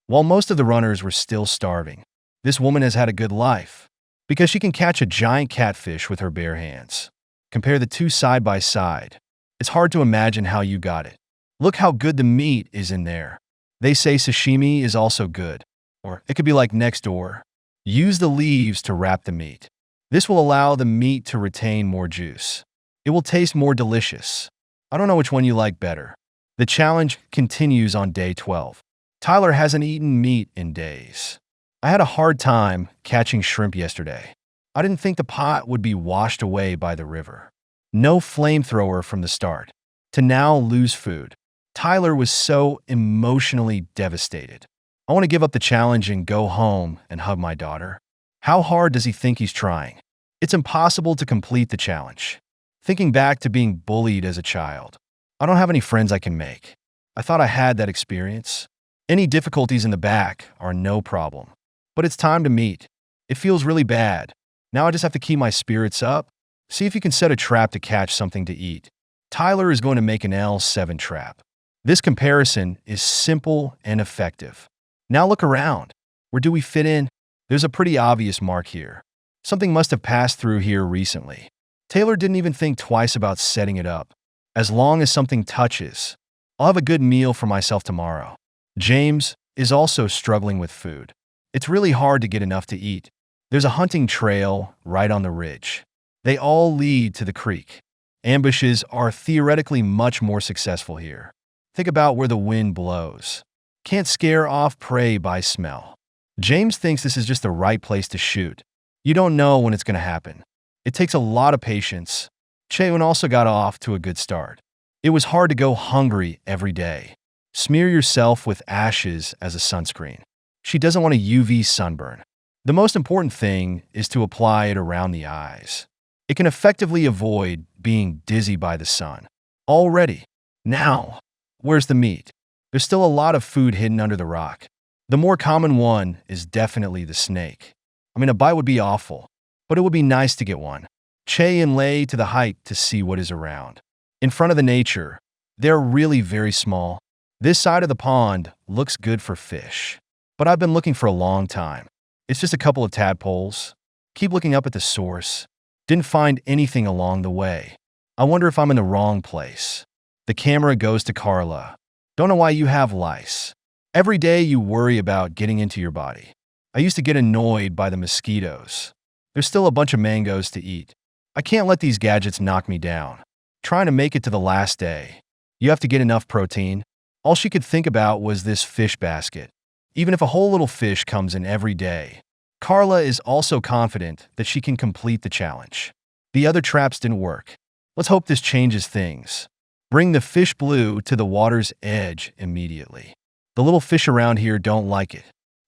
while most of the runners were still starving. This woman has had a good life because she can catch a giant catfish with her bare hands. Compare the two side by side. It's hard to imagine how you got it. Look how good the meat is in there. They say sashimi is also good, or it could be like next door. Use the leaves to wrap the meat. This will allow the meat to retain more juice. It will taste more delicious. I don't know which one you like better. The challenge continues on day 12. Tyler hasn't eaten meat in days. I had a hard time catching shrimp yesterday. I didn't think the pot would be washed away by the river. No flamethrower from the start. To now lose food. Tyler was so emotionally devastated. I want to give up the challenge and go home and hug my daughter. How hard does he think he's trying? It's impossible to complete the challenge. Thinking back to being bullied as a child. I don't have any friends I can make. I thought I had that experience. Any difficulties in the back are no problem. But it's time to meet. It feels really bad. Now I just have to keep my spirits up. See if you can set a trap to catch something to eat. Tyler is going to make an L7 trap. This comparison is simple and effective. Now look around. Where do we fit in? There's a pretty obvious mark here. Something must have passed through here recently. Taylor didn't even think twice about setting it up. As long as something touches, I'll have a good meal for myself tomorrow. James is also struggling with food. It's really hard to get enough to eat. There's a hunting trail right on the ridge. They all lead to the creek. Ambushes are theoretically much more successful here. Think about where the wind blows. Can't scare off prey by smell. James thinks this is just the right place to shoot. You don't know when it's going to happen. It takes a lot of patience. Cheun also got off to a good start. It was hard to go hungry every day. Smear yourself with ashes as a sunscreen. She doesn't want a UV sunburn. The most important thing is to apply it around the eyes. It can effectively avoid being dizzy by the sun. Already. Now, where's the meat? There's still a lot of food hidden under the rock. The more common one is definitely the snake. I mean, a bite would be awful, but it would be nice to get one. Che and lay to the height to see what is around. In front of the nature, they're really very small. This side of the pond looks good for fish, but I've been looking for a long time. It's just a couple of tadpoles. Keep looking up at the source. Didn't find anything along the way. I wonder if I'm in the wrong place. The camera goes to Carla. Don't know why you have lice. Every day you worry about getting into your body. I used to get annoyed by the mosquitoes. There's still a bunch of mangoes to eat. I can't let these gadgets knock me down. Trying to make it to the last day. You have to get enough protein. All she could think about was this fish basket. Even if a whole little fish comes in every day. Carla is also confident that she can complete the challenge. The other traps didn't work. Let's hope this changes things. Bring the fish blue to the water's edge immediately. The little fish around here don't like it.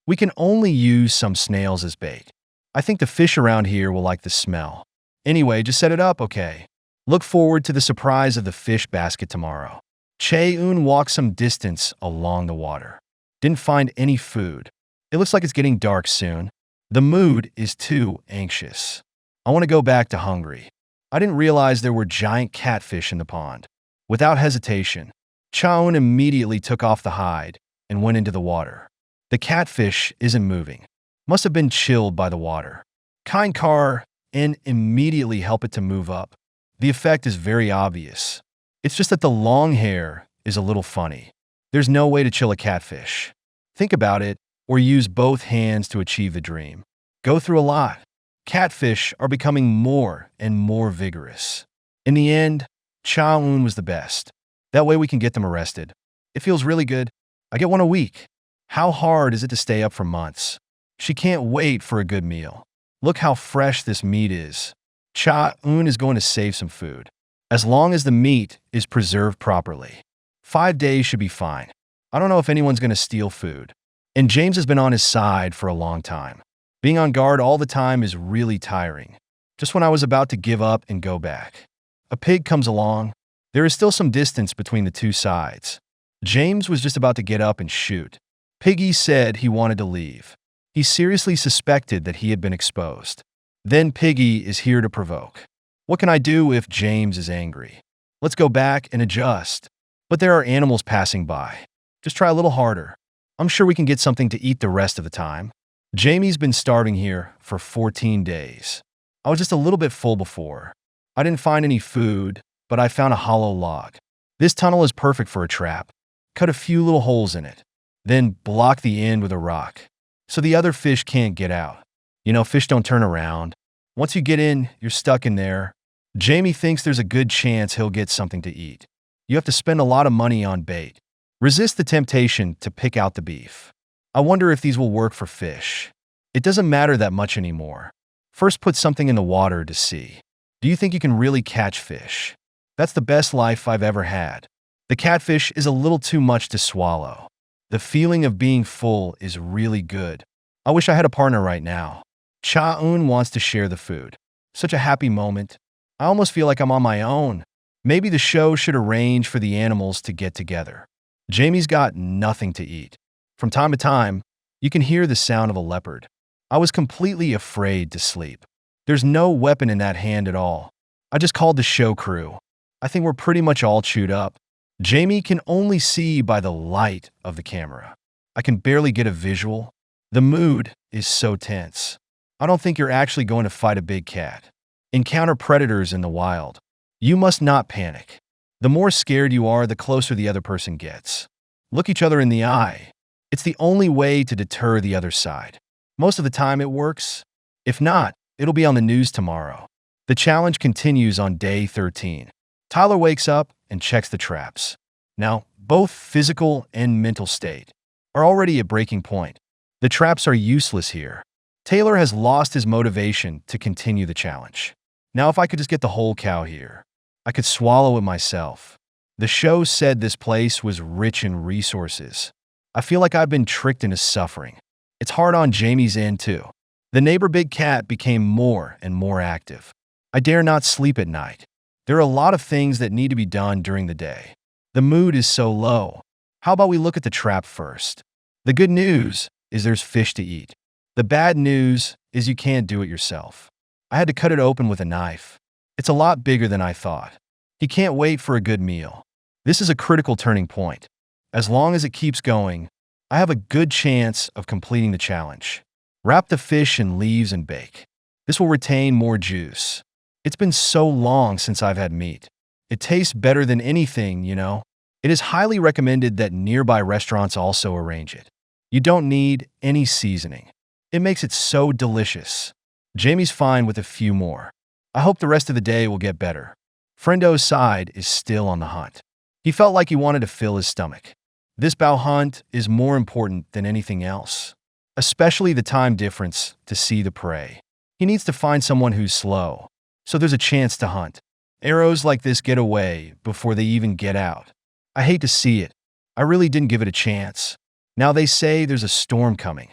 We can only use some snails as bait. I think the fish around here will like the smell. Anyway, just set it up, okay? Look forward to the surprise of the fish basket tomorrow. Che-un walked some distance along the water. Didn't find any food. It looks like it's getting dark soon. The mood is too anxious. I want to go back to hungry. I didn't realize there were giant catfish in the pond. Without hesitation, Chaun immediately took off the hide and went into the water. The catfish isn't moving. Must have been chilled by the water. Kind car and immediately help it to move up. The effect is very obvious. It's just that the long hair is a little funny. There's no way to chill a catfish. Think about it, or use both hands to achieve the dream. Go through a lot. Catfish are becoming more and more vigorous. In the end, Cha-un was the best. That way we can get them arrested. It feels really good. I get one a week. How hard is it to stay up for months? She can't wait for a good meal. Look how fresh this meat is. Cha-un is going to save some food. As long as the meat is preserved properly. 5 days should be fine. I don't know if anyone's going to steal food. And James has been on his side for a long time. Being on guard all the time is really tiring. Just when I was about to give up and go back. A pig comes along. There is still some distance between the two sides. James was just about to get up and shoot. Piggy said he wanted to leave. He seriously suspected that he had been exposed. Then Piggy is here to provoke. What can I do if James is angry? Let's go back and adjust. But there are animals passing by. Just try a little harder. I'm sure we can get something to eat the rest of the time. Jamie's been starving here for 14 days. I was just a little bit full before. I didn't find any food, but I found a hollow log. This tunnel is perfect for a trap. Cut a few little holes in it. Then block the end with a rock, so the other fish can't get out. You know, fish don't turn around. Once you get in, you're stuck in there. Jamie thinks there's a good chance he'll get something to eat. You have to spend a lot of money on bait. Resist the temptation to pick out the beef. I wonder if these will work for fish. It doesn't matter that much anymore. First, put something in the water to see. Do you think you can really catch fish? That's the best life I've ever had. The catfish is a little too much to swallow. The feeling of being full is really good. I wish I had a partner right now. Cha-un wants to share the food. Such a happy moment. I almost feel like I'm on my own. Maybe the show should arrange for the animals to get together. Jamie's got nothing to eat. From time to time, you can hear the sound of a leopard. I was completely afraid to sleep. There's no weapon in that hand at all. I just called the show crew. I think we're pretty much all chewed up. Jamie can only see by the light of the camera. I can barely get a visual. The mood is so tense. I don't think you're actually going to fight a big cat. Encounter predators in the wild. You must not panic. The more scared you are, the closer the other person gets. Look each other in the eye. It's the only way to deter the other side. Most of the time it works. If not, it'll be on the news tomorrow. The challenge continues on day 13. Tyler wakes up and checks the traps. Now, both physical and mental state are already at breaking point. The traps are useless here. Taylor has lost his motivation to continue the challenge. Now, if I could just get the whole cow here, I could swallow it myself. The show said this place was rich in resources. I feel like I've been tricked into suffering. It's hard on Jamie's end, too. The neighbor big cat became more and more active. I dare not sleep at night. There are a lot of things that need to be done during the day. The mood is so low. How about we look at the trap first? The good news is there's fish to eat. The bad news is you can't do it yourself. I had to cut it open with a knife. It's a lot bigger than I thought. He can't wait for a good meal. This is a critical turning point. As long as it keeps going, I have a good chance of completing the challenge. Wrap the fish in leaves and bake. This will retain more juice. It's been so long since I've had meat. It tastes better than anything, you know. It is highly recommended that nearby restaurants also arrange it. You don't need any seasoning. It makes it so delicious. Jamie's fine with a few more. I hope the rest of the day will get better. Friendo's side is still on the hunt. He felt like he wanted to fill his stomach. This bow hunt is more important than anything else, especially the time difference to see the prey. He needs to find someone who's slow, so there's a chance to hunt. Arrows like this get away before they even get out. I hate to see it. I really didn't give it a chance. Now they say there's a storm coming.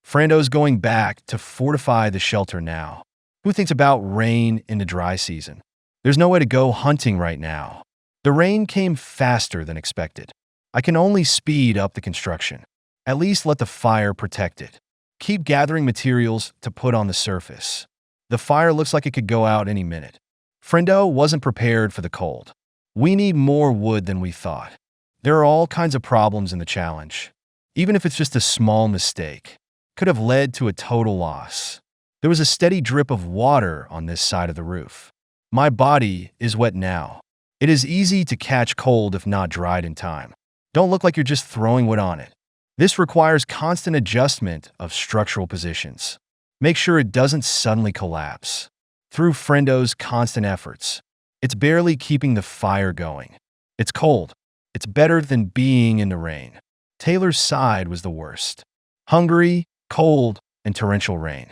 Frando's going back to fortify the shelter now. Who thinks about rain in the dry season? There's no way to go hunting right now. The rain came faster than expected. I can only speed up the construction. At least let the fire protect it. Keep gathering materials to put on the surface. The fire looks like it could go out any minute. Friendo wasn't prepared for the cold. We need more wood than we thought. There are all kinds of problems in the challenge. Even if it's just a small mistake, could have led to a total loss. There was a steady drip of water on this side of the roof. My body is wet now. It is easy to catch cold if not dried in time. Don't look like you're just throwing wood on it. This requires constant adjustment of structural positions. Make sure it doesn't suddenly collapse. Through Friendo's constant efforts, it's barely keeping the fire going. It's cold. It's better than being in the rain. Taylor's side was the worst. Hungry, cold, and torrential rain.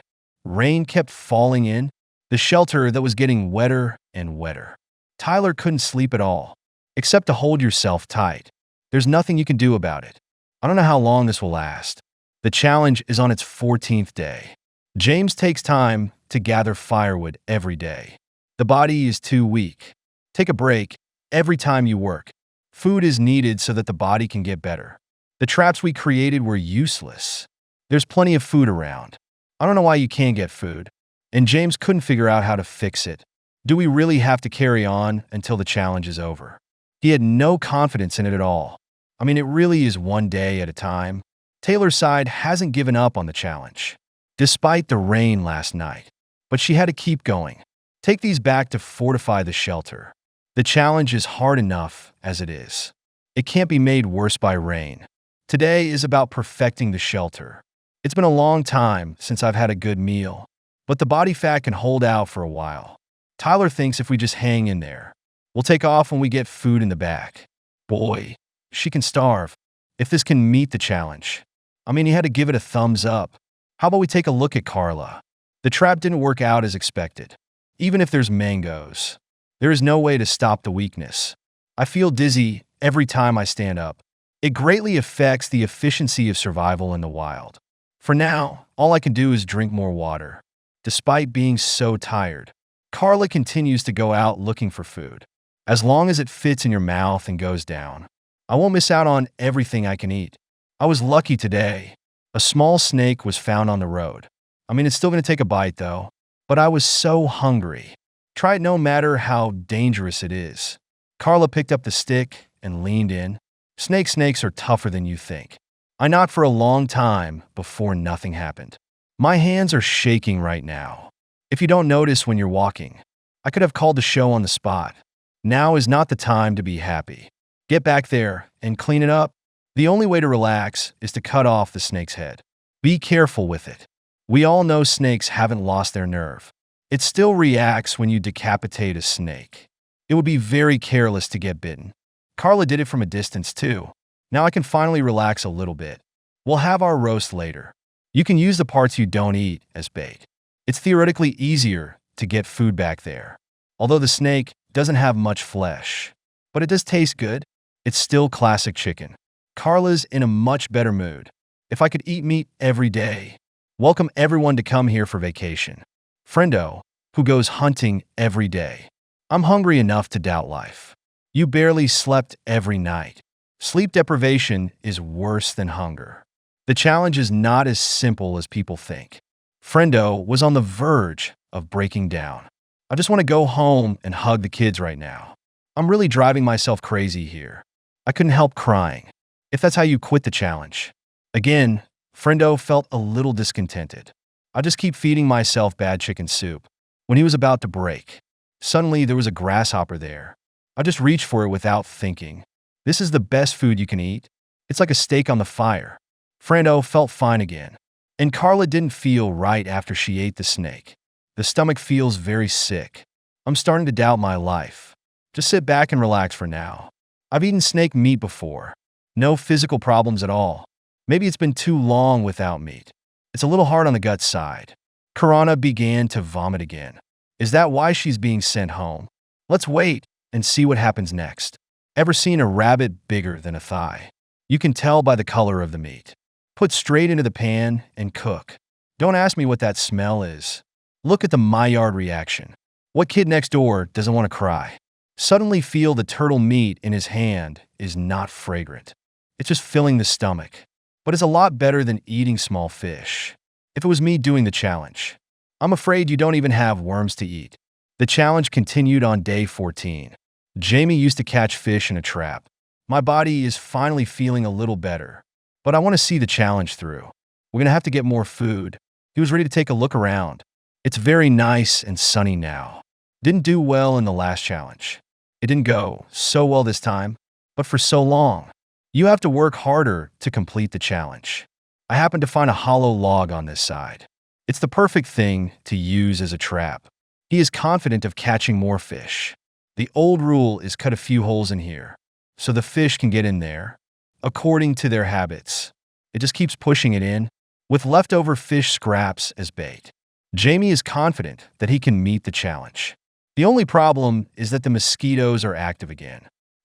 Rain kept falling in, the shelter that was getting wetter and wetter. Tyler couldn't sleep at all, except to hold yourself tight. There's nothing you can do about it. I don't know how long this will last. The challenge is on its 14th day. James takes time to gather firewood every day. The body is too weak. Take a break every time you work. Food is needed so that the body can get better. The traps we created were useless. There's plenty of food around. I don't know why you can't get food. And James couldn't figure out how to fix it. Do we really have to carry on until the challenge is over? He had no confidence in it at all. I mean, it really is one day at a time. Taylor's side hasn't given up on the challenge, despite the rain last night. But she had to keep going. Take these back to fortify the shelter. The challenge is hard enough as it is. It can't be made worse by rain. Today is about perfecting the shelter. It's been a long time since I've had a good meal, but the body fat can hold out for a while. Tyler thinks if we just hang in there, we'll take off when we get food in the back. Boy, she can starve. If this can meet the challenge. I mean, he had to give it a thumbs up. How about we take a look at Carla? The trap didn't work out as expected. Even if there's mangoes, there is no way to stop the weakness. I feel dizzy every time I stand up. It greatly affects the efficiency of survival in the wild. For now, all I can do is drink more water. Despite being so tired, Carla continues to go out looking for food. As long as it fits in your mouth and goes down, I won't miss out on everything I can eat. I was lucky today. A small snake was found on the road. I mean, it's still going to take a bite though. But I was so hungry. Try it no matter how dangerous it is. Carla picked up the stick and leaned in. Snakes are tougher than you think. I knocked for a long time before nothing happened. My hands are shaking right now. If you don't notice when you're walking, I could have called the show on the spot. Now is not the time to be happy. Get back there and clean it up. The only way to relax is to cut off the snake's head. Be careful with it. We all know snakes haven't lost their nerve. It still reacts when you decapitate a snake. It would be very careless to get bitten. Carla did it from a distance too. Now I can finally relax a little bit. We'll have our roast later. You can use the parts you don't eat as bait. It's theoretically easier to get food back there. Although the snake doesn't have much flesh, but it does taste good. It's still classic chicken. Carla's in a much better mood. If I could eat meat every day, welcome everyone to come here for vacation. Friendo, who goes hunting every day. I'm hungry enough to doubt life. You barely slept every night. Sleep deprivation is worse than hunger. The challenge is not as simple as people think. Friendo was on the verge of breaking down. I just want to go home and hug the kids right now. I'm really driving myself crazy here. I couldn't help crying. If that's how you quit the challenge. Again, Friendo felt a little discontented. I just keep feeding myself bad chicken soup. When he was about to break, suddenly there was a grasshopper there. I just reached for it without thinking. This is the best food you can eat. It's like a steak on the fire. Friendo felt fine again. And Carla didn't feel right after she ate the snake. The stomach feels very sick. I'm starting to doubt my life. Just sit back and relax for now. I've eaten snake meat before. No physical problems at all. Maybe it's been too long without meat. It's a little hard on the gut side. Karana began to vomit again. Is that why she's being sent home? Let's wait and see what happens next. Ever seen a rabbit bigger than a thigh? You can tell by the color of the meat. Put straight into the pan and cook. Don't ask me what that smell is. Look at the Maillard reaction. What kid next door doesn't want to cry? Suddenly feel the turtle meat in his hand is not fragrant. It's just filling the stomach. But it's a lot better than eating small fish. If it was me doing the challenge, I'm afraid you don't even have worms to eat. The challenge continued on day 14. Jamie used to catch fish in a trap. My body is finally feeling a little better, but I want to see the challenge through. We're going to have to get more food. He was ready to take a look around. It's very nice and sunny now. Didn't do well in the last challenge. It didn't go so well this time, but for so long. You have to work harder to complete the challenge. I happened to find a hollow log on this side. It's the perfect thing to use as a trap. He is confident of catching more fish. The old rule is cut a few holes in here, so the fish can get in there, according to their habits. It just keeps pushing it in, with leftover fish scraps as bait. Jamie is confident that he can meet the challenge. The only problem is that the mosquitoes are active again.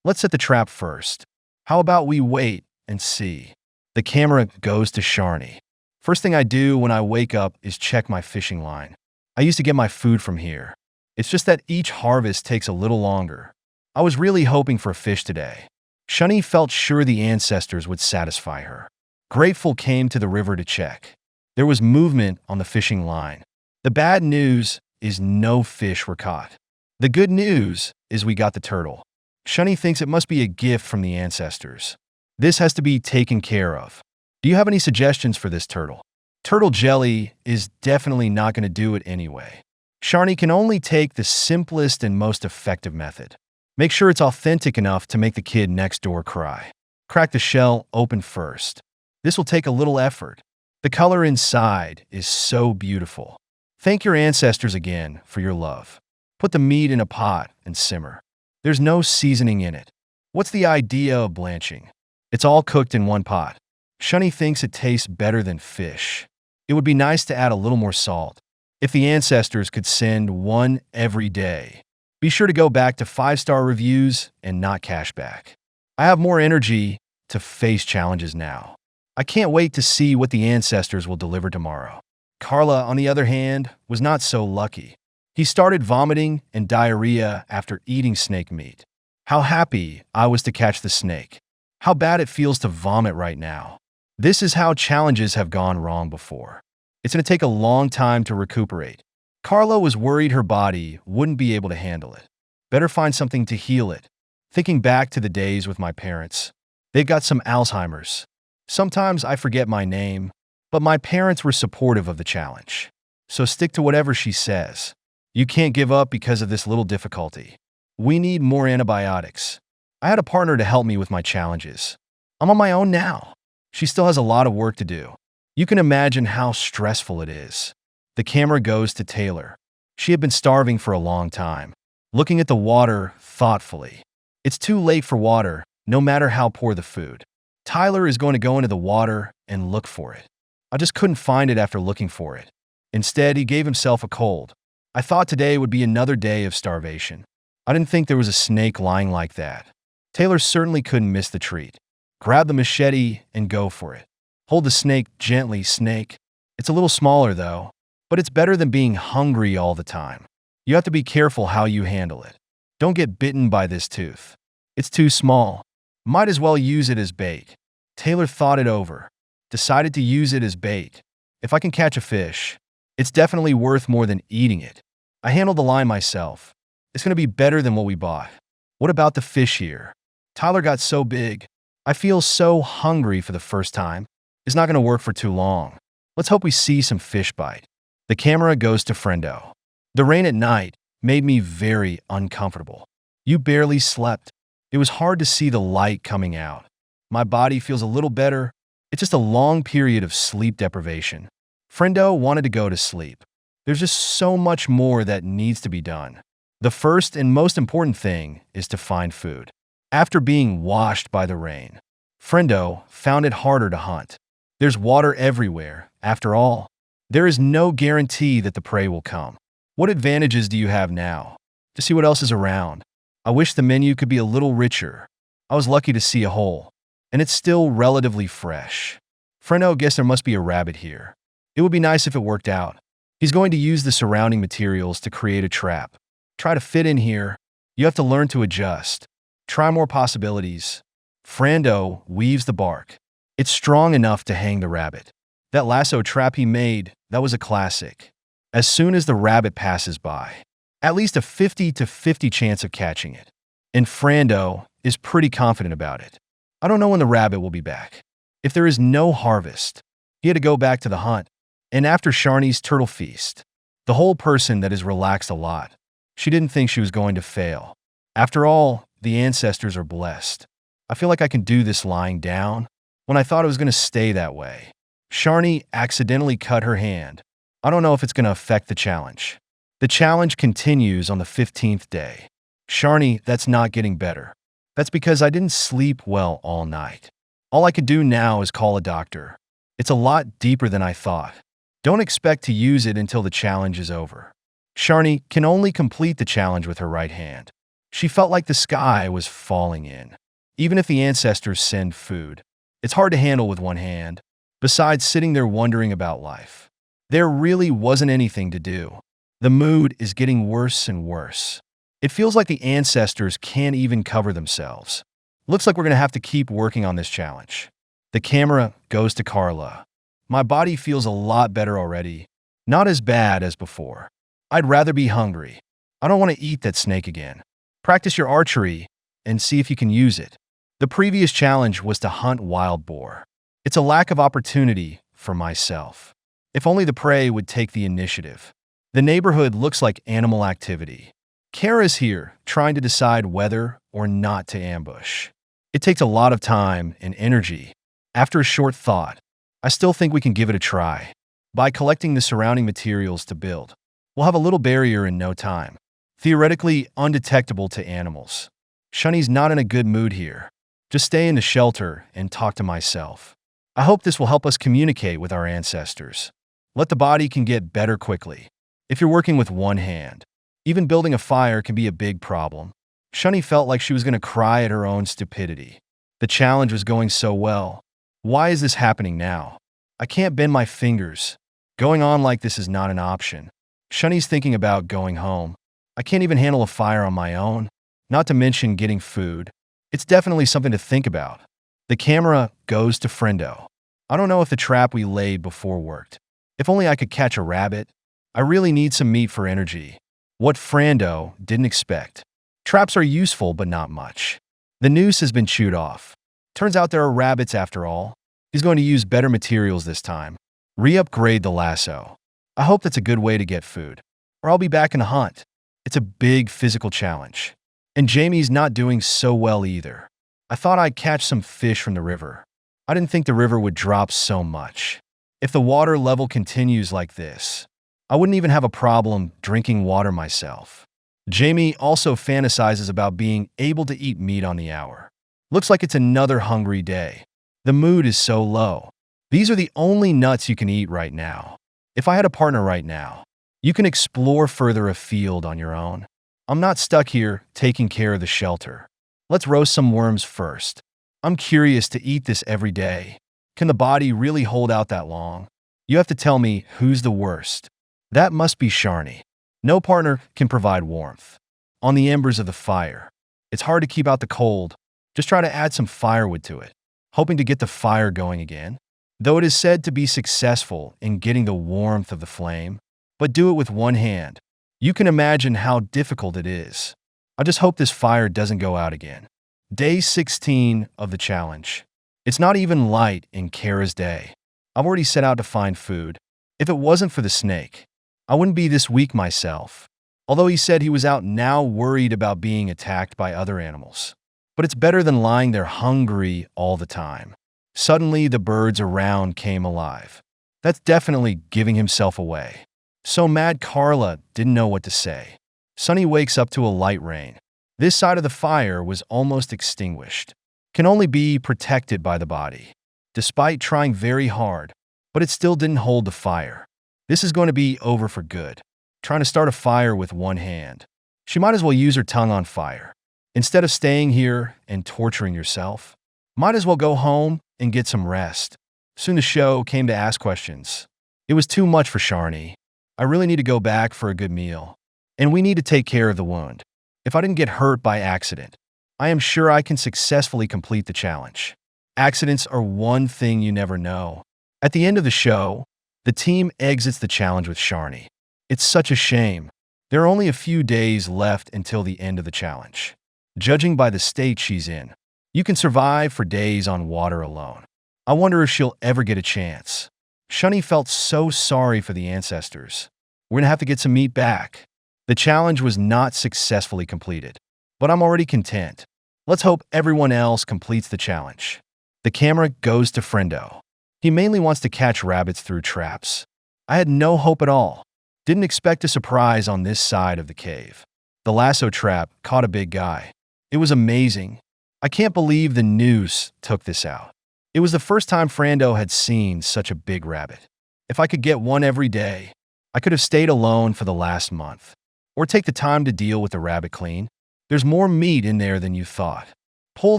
Let's set the trap first. How about we wait and see? The camera goes to Sharni. First thing I do when I wake up is check my fishing line. I used to get my food from here. It's just that each harvest takes a little longer. I was really hoping for a fish today. Shani felt sure the ancestors would satisfy her. Grateful came to the river to check. There was movement on the fishing line. The bad news is no fish were caught. The good news is we got the turtle. Shani thinks it must be a gift from the ancestors. This has to be taken care of. Do you have any suggestions for this turtle? Turtle jelly is definitely not going to do it anyway. Sharni can only take the simplest and most effective method. Make sure it's authentic enough to make the kid next door cry. Crack the shell open first. This will take a little effort. The color inside is so beautiful. Thank your ancestors again for your love. Put the meat in a pot and simmer. There's no seasoning in it. What's the idea of blanching? It's all cooked in one pot. Shani thinks it tastes better than fish. It would be nice to add a little more salt. If the ancestors could send one every day. Be sure to go back to 5-star reviews and not cashback. I have more energy to face challenges now. I can't wait to see what the ancestors will deliver tomorrow. Carla, on the other hand, was not so lucky. He started vomiting and diarrhea after eating snake meat. How happy I was to catch the snake. How bad it feels to vomit right now. This is how challenges have gone wrong before. It's going to take a long time to recuperate. Carla was worried her body wouldn't be able to handle it. Better find something to heal it. Thinking back to the days with my parents, they've got some Alzheimer's. Sometimes I forget my name, but my parents were supportive of the challenge. So stick to whatever she says. You can't give up because of this little difficulty. We need more antibiotics. I had a partner to help me with my challenges. I'm on my own now. She still has a lot of work to do. You can imagine how stressful it is. The camera goes to Taylor. She had been starving for a long time, looking at the water thoughtfully. It's too late for water, no matter how poor the food. Tyler is going to go into the water and look for it. I just couldn't find it after looking for it. Instead, he gave himself a cold. I thought today would be another day of starvation. I didn't think there was a snake lying like that. Taylor certainly couldn't miss the treat. Grab the machete and go for it. Hold the snake gently, snake. It's a little smaller, though, but it's better than being hungry all the time. You have to be careful how you handle it. Don't get bitten by this tooth. It's too small. Might as well use it as bait. Taylor thought it over. Decided to use it as bait. If I can catch a fish, it's definitely worth more than eating it. I handled the line myself. It's going to be better than what we bought. What about the fish here? Tyler got so big. I feel so hungry for the first time. It's not going to work for too long. Let's hope we see some fish bite. The camera goes to Friendo. The rain at night made me very uncomfortable. You barely slept. It was hard to see the light coming out. My body feels a little better. It's just a long period of sleep deprivation. Friendo wanted to go to sleep. There's just so much more that needs to be done. The first and most important thing is to find food. After being washed by the rain, Friendo found it harder to hunt. There's water everywhere. After all, there is no guarantee that the prey will come. What advantages do you have now? To see what else is around. I wish the menu could be a little richer. I was lucky to see a hole, and it's still relatively fresh. Friendo guessed there must be a rabbit here. It would be nice if it worked out. He's going to use the surrounding materials to create a trap. Try to fit in here. You have to learn to adjust. Try more possibilities. Friendo weaves the bark. It's strong enough to hang the rabbit. That lasso trap he made, that was a classic. As soon as the rabbit passes by, at least a 50-50 chance of catching it. And Friendo is pretty confident about it. I don't know when the rabbit will be back. If there is no harvest, he had to go back to the hunt. And after Sharni's turtle feast, the whole person that is relaxed a lot. She didn't think she was going to fail. After all, the ancestors are blessed. I feel like I can do this lying down when I thought it was going to stay that way. Sharni accidentally cut her hand. I don't know if it's going to affect the challenge. The challenge continues on the 15th day. Sharni, that's not getting better. That's because I didn't sleep well all night. All I can do now is call a doctor. It's a lot deeper than I thought. Don't expect to use it until the challenge is over. Sharni can only complete the challenge with her right hand. She felt like the sky was falling in. Even if the ancestors send food, it's hard to handle with one hand. Besides sitting there wondering about life, there really wasn't anything to do. The mood is getting worse and worse. It feels like the ancestors can't even cover themselves. Looks like we're going to have to keep working on this challenge. The camera goes to Carla. My body feels a lot better already. Not as bad as before. I'd rather be hungry. I don't want to eat that snake again. Practice your archery and see if you can use it. The previous challenge was to hunt wild boar. It's a lack of opportunity for myself. If only the prey would take the initiative. The neighborhood looks like animal activity. Kara's here, trying to decide whether or not to ambush. It takes a lot of time and energy. After a short thought, I still think we can give it a try. By collecting the surrounding materials to build, we'll have a little barrier in no time. Theoretically undetectable to animals. Shunny's not in a good mood here. Just stay in the shelter and talk to myself. I hope this will help us communicate with our ancestors. Let the body can get better quickly. If you're working with one hand, even building a fire can be a big problem. Shunny felt like she was going to cry at her own stupidity. The challenge was going so well. Why is this happening now? I can't bend my fingers. Going on like this is not an option. Shunny's thinking about going home. I can't even handle a fire on my own, not to mention getting food. It's definitely something to think about. The camera goes to Friendo. I don't know if the trap we laid before worked. If only I could catch a rabbit. I really need some meat for energy. What Friendo didn't expect. Traps are useful, but not much. The noose has been chewed off. Turns out there are rabbits after all. He's going to use better materials this time. Re-upgrade the lasso. I hope that's a good way to get food, or I'll be back in the hunt. It's a big physical challenge. And Jamie's not doing so well either. I thought I'd catch some fish from the river. I didn't think the river would drop so much. If the water level continues like this, I wouldn't even have a problem drinking water myself. Jamie also fantasizes about being able to eat meat on the hour. Looks like it's another hungry day. The mood is so low. These are the only nuts you can eat right now. If I had a partner right now, you can explore further afield on your own. I'm not stuck here taking care of the shelter. Let's roast some worms first. I'm curious to eat this every day. Can the body really hold out that long? You have to tell me who's the worst. That must be Sharni. No partner can provide warmth. On the embers of the fire. It's hard to keep out the cold. Just try to add some firewood to it, hoping to get the fire going again. Though it is said to be successful in getting the warmth of the flame, but do it with one hand. You can imagine how difficult it is. I just hope this fire doesn't go out again. Day 16 of the challenge. It's not even light in Kara's day. I've already set out to find food. If it wasn't for the snake, I wouldn't be this weak myself. Although he said he was out now worried about being attacked by other animals. But it's better than lying there hungry all the time. Suddenly, the birds around came alive. That's definitely giving himself away. So mad Carla didn't know what to say. Sunny wakes up to a light rain. This side of the fire was almost extinguished. Can only be protected by the body. Despite trying very hard, but it still didn't hold the fire. This is going to be over for good. Trying to start a fire with one hand. She might as well use her tongue on fire. Instead of staying here and torturing yourself, might as well go home and get some rest. Soon the show came to ask questions. It was too much for Sharni. I really need to go back for a good meal. And we need to take care of the wound. If I didn't get hurt by accident, I am sure I can successfully complete the challenge. Accidents are one thing you never know. At the end of the show, the team exits the challenge with Sharni. It's such a shame. There are only a few days left until the end of the challenge. Judging by the state she's in, you can survive for days on water alone. I wonder if she'll ever get a chance. Shunny felt so sorry for the ancestors. We're gonna have to get some meat back. The challenge was not successfully completed, but I'm already content. Let's hope everyone else completes the challenge. The camera goes to Friendo. He mainly wants to catch rabbits through traps. I had no hope at all. Didn't expect a surprise on this side of the cave. The lasso trap caught a big guy. It was amazing. I can't believe the noose took this out. It was the first time Friendo had seen such a big rabbit. If I could get one every day, I could have stayed alone for the last month. Or take the time to deal with the rabbit clean. There's more meat in there than you thought. Pull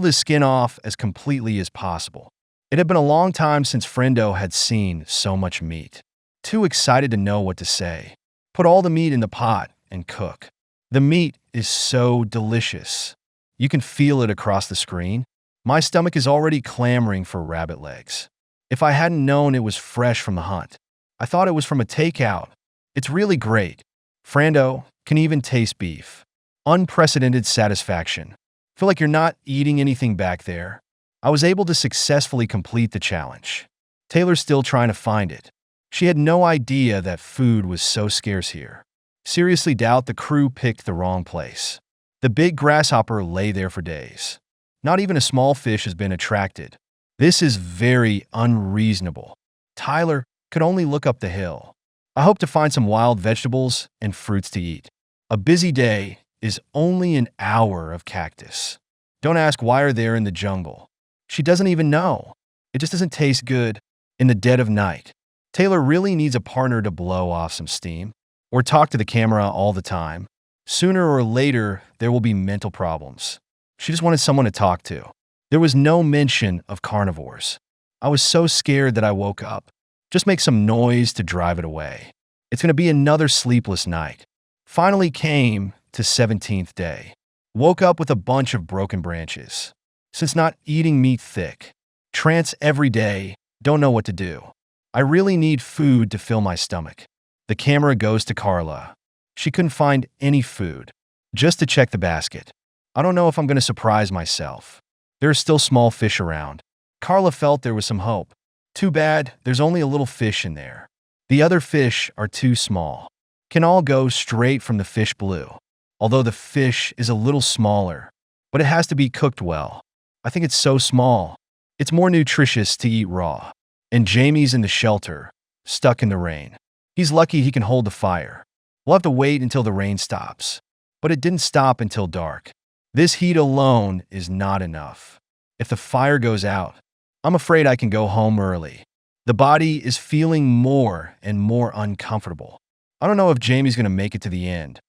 this skin off as completely as possible. It had been a long time since Friendo had seen so much meat. Too excited to know what to say. Put all the meat in the pot and cook. The meat is so delicious. You can feel it across the screen. My stomach is already clamoring for rabbit legs. If I hadn't known it was fresh from the hunt, I thought it was from a takeout. It's really great. Friendo can even taste beef. Unprecedented satisfaction. Feel like you're not eating anything back there. I was able to successfully complete the challenge. Taylor's still trying to find it. She had no idea that food was so scarce here. Seriously doubt the crew picked the wrong place. The big grasshopper lay there for days. Not even a small fish has been attracted. This is very unreasonable. Tyler could only look up the hill. I hope to find some wild vegetables and fruits to eat. A busy day is only an hour of cactus. Don't ask why are they in the jungle. She doesn't even know. It just doesn't taste good in the dead of night. Taylor really needs a partner to blow off some steam or talk to the camera all the time. Sooner or later, there will be mental problems. She just wanted someone to talk to. There was no mention of carnivores. I was so scared that I woke up. Just make some noise to drive it away. It's going to be another sleepless night. Finally came to 17th day. Woke up with a bunch of broken branches. Since not eating meat thick, trance every day, don't know what to do. I really need food to fill my stomach. The camera goes to Carla. She couldn't find any food, just to check the basket. I don't know if I'm going to surprise myself. There are still small fish around. Carla felt there was some hope. Too bad, there's only a little fish in there. The other fish are too small. Can all go straight from the fish blue. Although the fish is a little smaller, but it has to be cooked well. I think it's so small. It's more nutritious to eat raw. And Jamie's in the shelter, stuck in the rain. He's lucky he can hold the fire. We'll have to wait until the rain stops. But it didn't stop until dark. This heat alone is not enough. If the fire goes out, I'm afraid I can go home early. The body is feeling more and more uncomfortable. I don't know if Jamie's going to make it to the end.